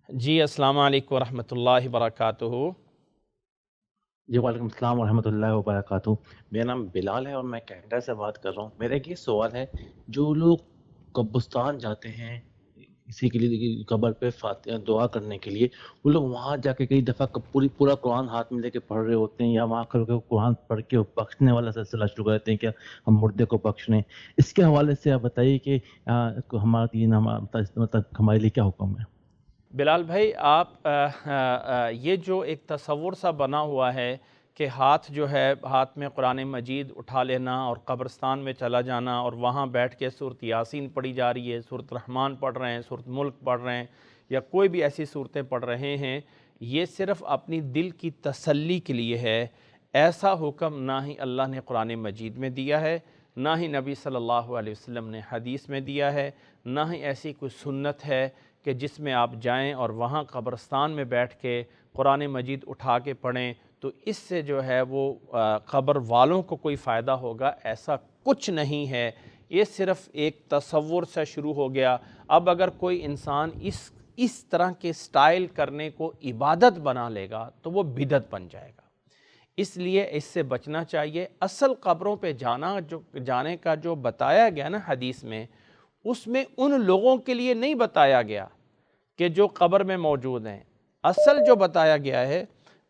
جی السلام علیکم ورحمۃ اللہ وبرکاتہ۔ جی وعلیکم السلام ورحمۃ اللہ وبرکاتہ۔ میرا نام بلال ہے اور میں کینیڈا سے بات کر رہا ہوں۔ میرا ایک یہ سوال ہے، جو لوگ قبرستان جاتے ہیں کسی کے لیے قبر پہ فاتحہ دعا کرنے کے لیے، وہ لوگ وہاں جا کے کئی دفعہ پورا قرآن ہاتھ میں لے کے پڑھ رہے ہوتے ہیں، یا وہاں کر کے قرآن پڑھ کے بخشنے والا سلسلہ شروع کرتے ہیں کہ ہم مردے کو بخش لیں۔ اس کے حوالے سے آپ بتائیے کہ ہمارا دین مطلب ہمارے لیے کیا حکم ہے؟ بلال بھائی، آپ یہ جو ایک تصور سا بنا ہوا ہے کہ ہاتھ میں قرآن مجید اٹھا لینا اور قبرستان میں چلا جانا اور وہاں بیٹھ کے سورۃ یاسین پڑھی جا رہی ہے، سورۃ رحمان پڑھ رہے ہیں، سورۃ ملک پڑھ رہے ہیں، یا کوئی بھی ایسی صورتیں پڑھ رہے ہیں، یہ صرف اپنی دل کی تسلی کے لیے ہے۔ ایسا حکم نہ ہی اللہ نے قرآن مجید میں دیا ہے، نہ ہی نبی صلی اللہ علیہ وسلم نے حدیث میں دیا ہے، نہ ہی ایسی کوئی سنت ہے کہ جس میں آپ جائیں اور وہاں قبرستان میں بیٹھ کے قرآن مجید اٹھا کے پڑھیں تو اس سے جو ہے وہ قبر والوں کو کوئی فائدہ ہوگا۔ ایسا کچھ نہیں ہے، یہ صرف ایک تصور سے شروع ہو گیا۔ اب اگر کوئی انسان اس طرح کے سٹائل کرنے کو عبادت بنا لے گا تو وہ بدعت بن جائے گا، اس لیے اس سے بچنا چاہیے۔ اصل قبروں پہ جانے کا جو بتایا گیا نا حدیث میں، اس میں ان لوگوں کے لیے نہیں بتایا گیا کہ جو قبر میں موجود ہیں۔ اصل جو بتایا گیا ہے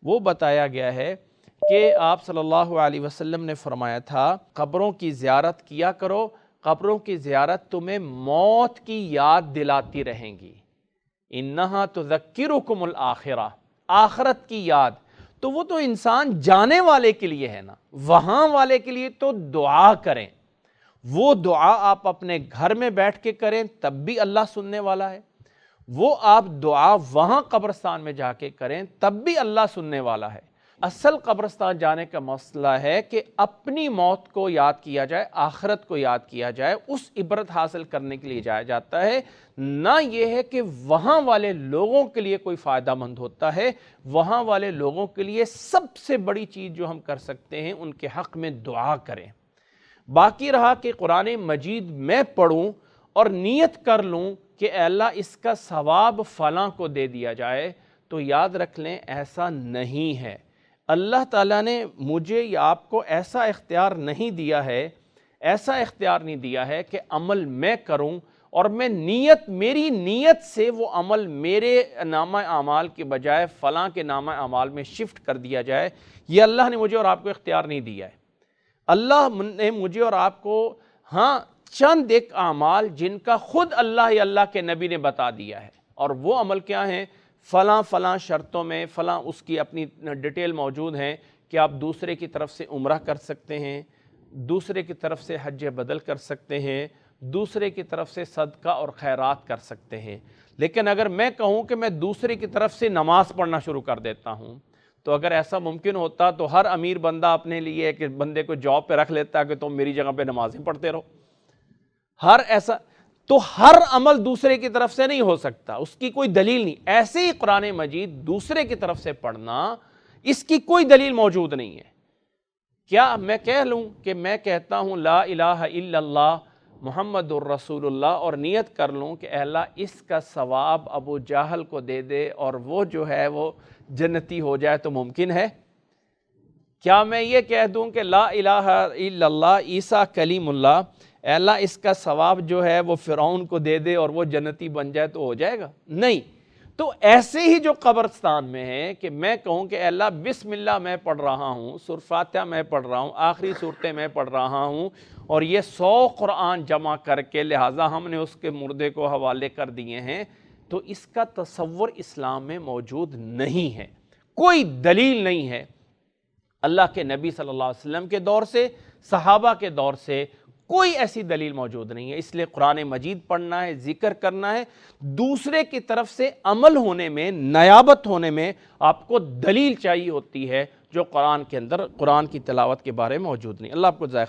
وہ بتایا گیا ہے کہ آپ صلی اللہ علیہ وسلم نے فرمایا تھا، قبروں کی زیارت کیا کرو، قبروں کی زیارت تمہیں موت کی یاد دلاتی رہیں گی۔ انہا تذکرکم الآخرہ، آخرت کی یاد۔ تو وہ تو انسان جانے والے کے لیے ہے نا، وہاں والے کے لیے تو دعا کریں۔ وہ دعا آپ اپنے گھر میں بیٹھ کے کریں تب بھی اللہ سننے والا ہے، وہ آپ دعا وہاں قبرستان میں جا کے کریں تب بھی اللہ سننے والا ہے۔ اصل قبرستان جانے کا مسئلہ ہے کہ اپنی موت کو یاد کیا جائے، آخرت کو یاد کیا جائے، اس عبرت حاصل کرنے کے لیے جایا جاتا ہے، نہ یہ ہے کہ وہاں والے لوگوں کے لیے کوئی فائدہ مند ہوتا ہے۔ وہاں والے لوگوں کے لیے سب سے بڑی چیز جو ہم کر سکتے ہیں ان کے حق میں دعا کریں۔ باقی رہا کہ قرآن مجید میں پڑھوں اور نیت کر لوں کہ اے اللہ اس کا ثواب فلاں کو دے دیا جائے، تو یاد رکھ لیں ایسا نہیں ہے۔ اللہ تعالیٰ نے مجھے یا آپ کو ایسا اختیار نہیں دیا ہے، ایسا اختیار نہیں دیا ہے کہ عمل میں کروں اور میری نیت سے وہ عمل میرے نامہ اعمال کے بجائے فلاں کے نامہ اعمال میں شفٹ کر دیا جائے۔ یہ اللہ نے مجھے اور آپ کو اختیار نہیں دیا ہے۔ اللہ نے مجھے اور آپ کو چند ایک اعمال جن کا خود اللہ یا اللہ کے نبی نے بتا دیا ہے، اور وہ عمل کیا ہیں؟ فلاں فلاں شرطوں میں فلاں، اس کی اپنی ڈیٹیل موجود ہیں کہ آپ دوسرے کی طرف سے عمرہ کر سکتے ہیں، دوسرے کی طرف سے حج بدل کر سکتے ہیں، دوسرے کی طرف سے صدقہ اور خیرات کر سکتے ہیں۔ لیکن اگر میں کہوں کہ میں دوسرے کی طرف سے نماز پڑھنا شروع کر دیتا ہوں، تو اگر ایسا ممکن ہوتا تو ہر امیر بندہ اپنے لیے ایک بندے کو جاب پہ رکھ لیتا کہ تم میری جگہ پہ نمازیں پڑھتے رہو۔ ہر عمل دوسرے کی طرف سے نہیں ہو سکتا، اس کی کوئی دلیل نہیں۔ ایسے ہی قرآن مجید دوسرے کی طرف سے پڑھنا، اس کی کوئی دلیل موجود نہیں ہے۔ کیا میں کہہ لوں کہ میں کہتا ہوں لا الہ الا اللہ محمد الرسول اللہ اور نیت کر لوں کہ اے اللہ اس کا ثواب ابو جہل کو دے دے اور وہ جو ہے وہ جنتی ہو جائے، تو ممکن ہے؟ کیا میں یہ کہہ دوں کہ لا الہ الا اللہ عیسیٰ کلیم اللہ، اے اللہ اس کا ثواب جو ہے وہ فرعون کو دے دے اور وہ جنتی بن جائے، تو ہو جائے گا؟ نہیں۔ تو ایسے ہی جو قبرستان میں ہے کہ میں کہوں کہ اے اللہ بسم اللہ میں پڑھ رہا ہوں، سورۃ فاتحہ میں پڑھ رہا ہوں، آخری صورتیں میں پڑھ رہا ہوں، اور یہ 100 قرآن جمع کر کے لہٰذا ہم نے اس کے مردے کو حوالے کر دیے ہیں، تو اس کا تصور اسلام میں موجود نہیں ہے، کوئی دلیل نہیں ہے۔ اللہ کے نبی صلی اللہ علیہ وسلم کے دور سے، صحابہ کے دور سے کوئی ایسی دلیل موجود نہیں ہے۔ اس لیے قرآن مجید پڑھنا ہے، ذکر کرنا ہے، دوسرے کی طرف سے عمل ہونے میں، نیابت ہونے میں آپ کو دلیل چاہیے ہوتی ہے، جو قرآن کے اندر قرآن کی تلاوت کے بارے میں موجود نہیں۔ اللہ آپ کو ذائقہ